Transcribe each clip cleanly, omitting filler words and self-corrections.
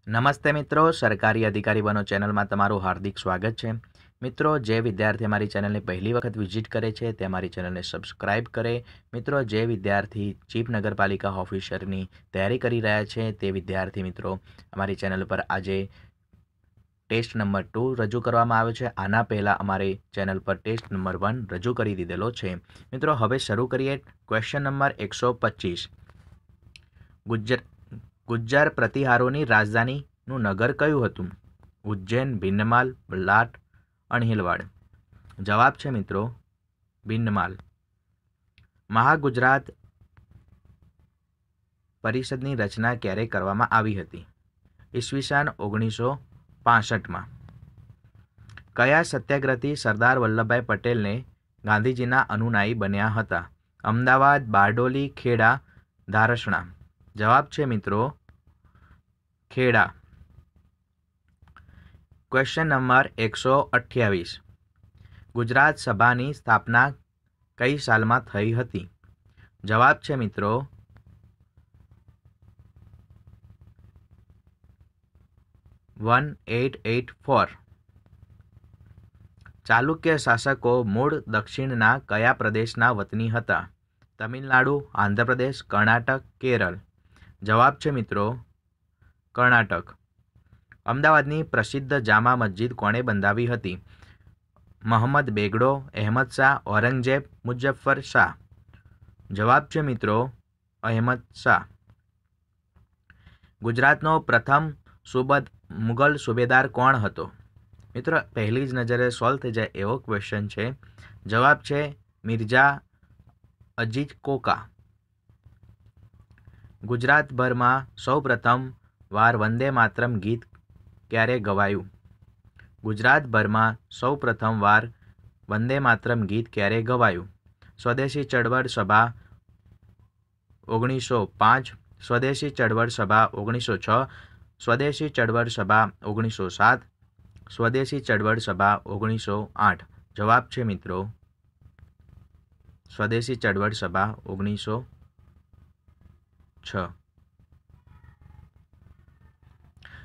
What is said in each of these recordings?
નમસ્તે મિત્રો, સરકારી અધિકારી બનો ચેનલમાં તમારું હાર્દિક સ્વાગત છે। મિત્રો, જે વિદ્યાર્થી અમારી ચેનલને પહેલી વખત વિઝિટ કરે છે તે અમારી ચેનલને સબસ્ક્રાઇબ કરે। મિત્રો, જે વિદ્યાર્થી ચીફ નગરપાલિકા ઓફિસરની તૈયારી કરી રહ્યા છે તે વિદ્યાર્થી મિત્રો અમારી ચેનલ પર આજે ટેસ્ટ નંબર 2 રજૂ કરવામાં આવ્યો છે। આના પહેલાં અમારી ચેનલ પર ટેસ્ટ નંબર 1 રજૂ કરી દીધેલો છે। મિત્રો, હવે શરૂ કરીએ ક્વેશ્ચન નંબર 125। ગુજ્જર પ્રતિહારોની રાજધાનીનું નગર કયું હતું? ઉજ્જૈન, ભિન્નમાલ, બલાટ, અણહિલવાડ। જવાબ છે મિત્રો ભિન્નમાલ। મહાગુજરાત પરિષદની રચના ક્યારે કરવામાં આવી હતી? ઈસવીસન 1965માં। કયા સત્યાગ્રહથી સરદાર વલ્લભભાઈ પટેલને ગાંધીજીના અનુયાયી બન્યા હતા? અમદાવાદ, બારડોલી, ખેડા, ધારસણા। જવાબ છે મિત્રો ખેડા। Question number 128। ગુજરાત સભાની સ્થાપના કઈ સાલમાં થઈ હતી? જવાબ છે મિત્રો 1884। ચાલુક્ય શાસકો મૂળ દક્ષિણના કયા પ્રદેશના વતની હતા? તમિલનાડુ, આંધ્રપ્રદેશ, કર્ણાટક, કેરળ। જવાબ છે મિત્રો કર્ણાટક। અમદાવાદની પ્રસિદ્ધ જામા મસ્જિદ કોણે બંધાવી હતી? મોહમ્મદ બેગડો, અહેમદ શાહ, ઔરંગઝેબ, મુઝફ્ફર શાહ। જવાબ છે મિત્રો અહેમદ શાહ। ગુજરાતનો પ્રથમ મુગલ સુબેદાર કોણ હતો? મિત્રો, પહેલી જ નજરે સોલ્વ થઈ જાય એવો ક્વેશ્ચન છે। જવાબ છે મિર્ઝા અજીજ કોકા। ગુજરાતભરમાં સૌપ્રથમ વાર વંદે માતરમ ગીત ક્યારે ગવાયું? ગુજરાતભરમાં સૌપ્રથમ વાર વંદે માતરમ ગીત ક્યારે ગવાયું? સ્વદેશી ચળવળ સભા 1905, સ્વદેશી ચળવળ સભા 1906, સ્વદેશી ચળવળ સભા 1907, સ્વદેશી ચળવળ સભા 1908। જવાબ છે મિત્રો સ્વદેશી ચળવળ સભા 1906।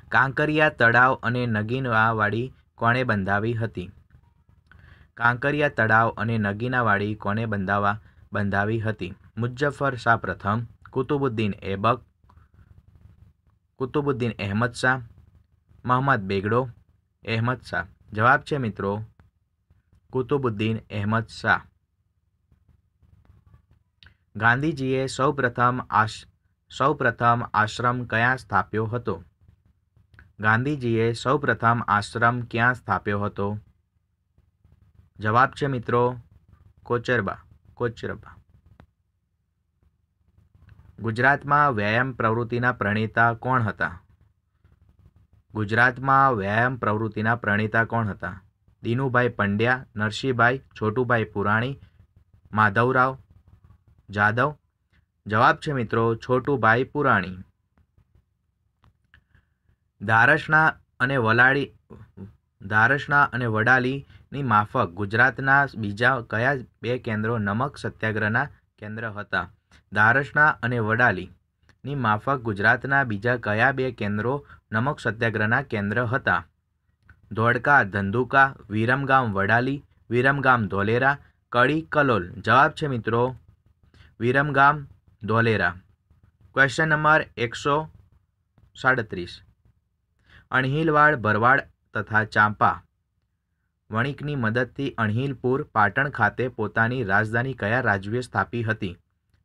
કાંકરિયા તળાવ અને નગીનાવાડી કોણે બંધાવી હતી? કાંકરિયા તળાવ અને નગીનાવાડી કોણે બંધાવી હતી? મુઝફ્ફર શાહ પ્રથમ, કુતુબુદ્દીન અહેમદ શાહ, મોહમ્મદ બેગડો, અહેમદ શાહ। જવાબ છે મિત્રો કુતુબુદ્દીન અહેમદ શાહ। ગાંધીજીએ સૌપ્રથમ આશ્રમ ક્યાં સ્થાપ્યો હતો? ગાંધીજીએ સૌપ્રથમ આશ્રમ ક્યાં સ્થાપ્યો હતો? જવાબ છે મિત્રો કોચરબા। ગુજરાતમાં વ્યાયામ પ્રવૃત્તિના પ્રણેતા કોણ હતા? ગુજરાતમાં વ્યાયામ પ્રવૃત્તિના પ્રણેતા કોણ હતા? દિનુભાઈ પંડ્યા, નરસિંહભાઈ, છોટુભાઈ પુરાણી, માધવરાવ જાદવ। જવાબ છે મિત્રો છોટુભાઈ પુરાણી। ધારસણા અને વડાલીની માફક ગુજરાતના બીજા કયા બે કેન્દ્રો નમક સત્યાગ્રહના કેન્દ્ર હતા? ધારસણા અને વડાલીની માફક ગુજરાતના બીજા કયા બે કેન્દ્રો નમક સત્યાગ્રહના કેન્દ્ર હતા? ધોળકા, ધંધુકા, વિરમગામ, વડાલી, વિરમગામ, ધોલેરા, કડી, કલોલ। જવાબ છે મિત્રો વિરમગામ, ધોલેરા। Question number 137। અણહિલવાડ, ભરવાડ તથા ચાંપા વણિકની મદદથી અણહિલપુર પાટણ ખાતે પોતાની રાજધાની કયા રાજવીએ સ્થાપી હતી?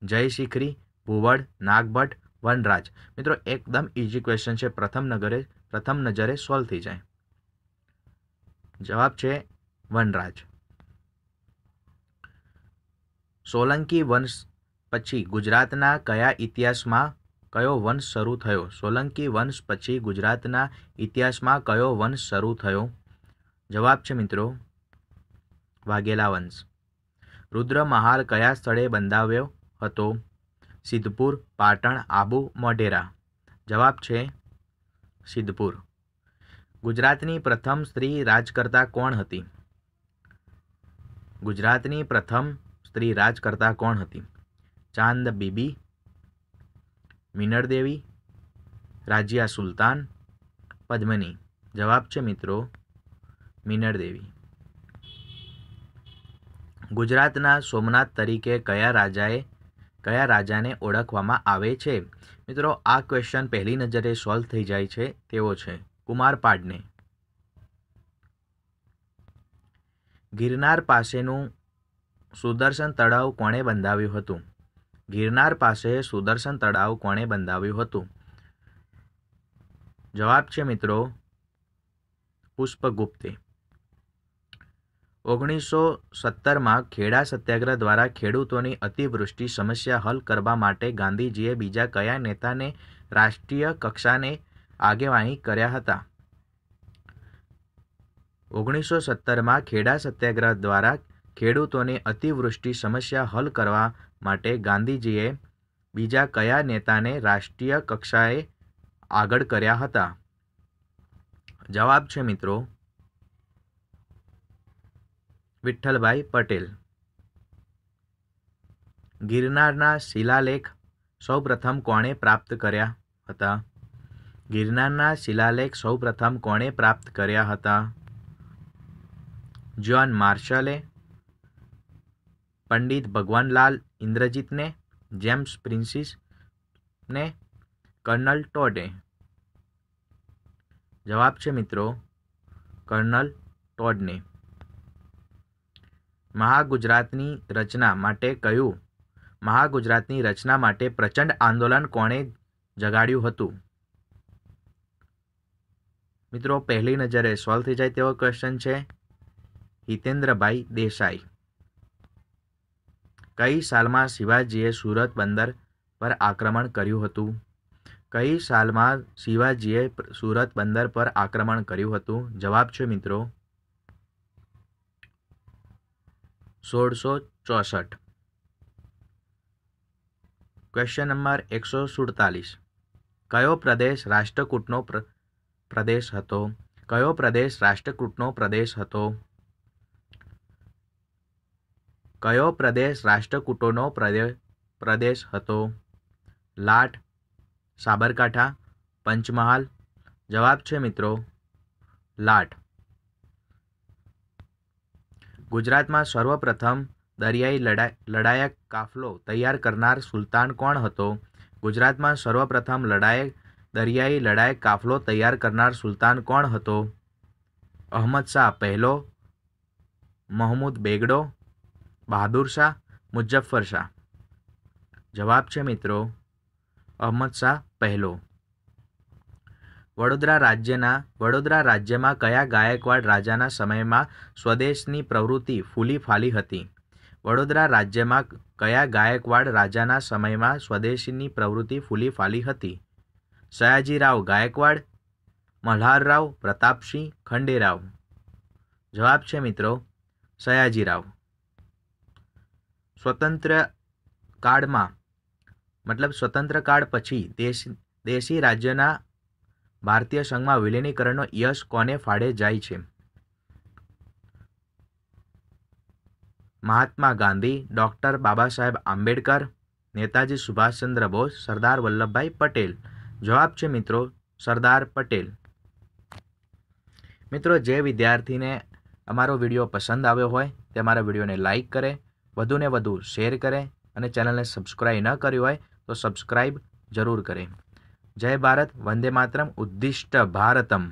જયશિખરી, ભુવડ, નાગભટ્ટ, વનરાજ। મિત્રો, એકદમ ઇઝી ક્વેશ્ચન છે, પ્રથમ નજરે સોલ્વ થઈ જાય। જવાબ છે વનરાજ। સોલંકી વંશ પછી ગુજરાતના કયા ઇતિહાસમાં કયો વંશ શરૂ થયો? સોલંકી વંશ પછી ગુજરાતના ઇતિહાસમાં કયો વંશ શરૂ થયો? જવાબ છે મિત્રો વાઘેલા વંશ। રુદ્રમહાલ કયા સ્થળે બંધાવ્યો હતો? સિદ્ધપુર, પાટણ, આબુ, મોઢેરા। જવાબ છે સિદ્ધપુર। ગુજરાતની પ્રથમ સ્ત્રી રાજકર્તા કોણ હતી? ગુજરાતની પ્રથમ સ્ત્રી રાજકર્તા કોણ હતી? ચાંદ બીબી, મિનળ દેવી, રાજિયા સુલતાન, પદ્મની. જવાબ છે મિત્રો મીનળ દેવી. ગુજરાતના સોમનાથ તરીકે કયા રાજાને ઓળખવામાં આવે છે? મિત્રો આ ક્વેશ્ચન પહેલી નજરે સોલ્વ થઈ જાય છે તેવો છે, કુમારપાળને. ગિરનાર પાસેનું સુદર્શન તળાવ કોણે બંધાવ્યું હતું? ગિરનાર પાસે સુદર્શન તળાવ કોણે બંધાવ્યું હતું? જવાબ છે મિત્રો પુષ્પગુપ્તે. 1917માં ખેડા સત્યાગ્રહ દ્વારા ખેડૂતોની અતિવૃષ્ટિ સમસ્યા હલ કરવા માટે ગાંધીજીએ બીજા કયા નેતાને રાષ્ટ્રીય કક્ષાને આગેવાની કર્યા હતા? 1917માં ખેડા સત્યાગ્રહ દ્વારા ખેડૂતોની અતિવૃષ્ટિ સમસ્યા હલ કરવા માટે ગાંધીજીએ બીજા કયા નેતાને રાષ્ટ્રીય કક્ષાએ આગળ કર્યા હતા? જવાબ છે મિત્રો વિઠ્ઠલભાઈ પટેલ. ગિરનારના શિલાલેખ સૌપ્રથમ કોણે પ્રાપ્ત કર્યા હતા? ગિરનારના શિલાલેખ સૌપ્રથમ કોણે પ્રાપ્ત કર્યા હતા? જ્હોન માર્શલે, પંડિત ભગવાનલાલ ઇન્દ્રજીતને, જેમ્સ પ્રિન્સીસને, કર્નલ ટોડે. જવાબ છે મિત્રો કર્નલ ટોડને. મહાગુજરાતની રચના માટે પ્રચંડ આંદોલન કોણે જગાડ્યું હતું? મિત્રો પહેલી નજરે સોલ્વ થઈ જાય તેવો ક્વેશ્ચન છે, હિતેન્દ્રભાઈ દેસાઈ. કઈ સાલમાં શિવાજીએ સુરત બંદર પર આક્રમણ કર્યું હતું? કઈ સાલમાં શિવાજીએ સુરત બંદર પર આક્રમણ કર્યું હતું? જવાબ છે મિત્રો 1664. Question number 147. કયો પ્રદેશ રાષ્ટ્રકૂટનો પ્રદેશ હતો? કયો પ્રદેશ રાષ્ટ્રકૂટનો પ્રદેશ હતો? કયો પ્રદેશ રાષ્ટ્રકૂટોનો પ્રદેશ હતો? લાટ, સાબરકાંઠા, પંચમહાલ. જવાબ છે મિત્રો લાટ. ગુજરાતમાં સર્વપ્રથમ દરિયાઈ લડાયક કાફલો તૈયાર કરનાર સુલતાન કોણ હતો? ગુજરાતમાં સર્વપ્રથમ દરિયાઈ લડાયક કાફલો તૈયાર કરનાર સુલતાન કોણ હતો? અહમદ શાહ પહેલો, મહમૂદ બેગડો, બહાદુર શાહ, મુઝફ્ફર શાહ. જવાબ છે મિત્રો અહમદ શાહ પહેલો. વડોદરા રાજ્યમાં કયા ગાયકવાડ રાજાના સમયમાં સ્વદેશની પ્રવૃત્તિ ફૂલી ફાલી હતી? વડોદરા રાજ્યમાં કયા ગાયકવાડ રાજાના સમયમાં સ્વદેશીની પ્રવૃત્તિ ફૂલી ફાલી હતી? સયાજીરાવ ગાયકવાડ, મલ્હારરાવ, પ્રતાપસિંહ, ખંડેરાવ. જવાબ છે મિત્રો સયાજીરાવ. સ્વતંત્ર કાળ પછી દેશી રાજ્યના ભારતીય સંઘમાં વિલીનીકરણનો યશ કોને ફાળે જાય છે? મહાત્મા ગાંધી, ડૉક્ટર બાબા સાહેબ આંબેડકર, નેતાજી સુભાષચંદ્ર બોઝ, સરદાર વલ્લભભાઈ પટેલ. જવાબ છે મિત્રો સરદાર પટેલ. મિત્રો જે વિદ્યાર્થીને અમારો વિડીયો પસંદ આવ્યો હોય તે અમારા વિડીયોને લાઈક કરે, વધુને વધુ શેર કરે અને ચેનલને સબસ્ક્રાઈબ ન કર્યું હોય તો સબસ્ક્રાઈબ જરૂર કરે. જય ભારત, વંદે માતરમ, ઉદ્દિષ્ટ ભારતમ.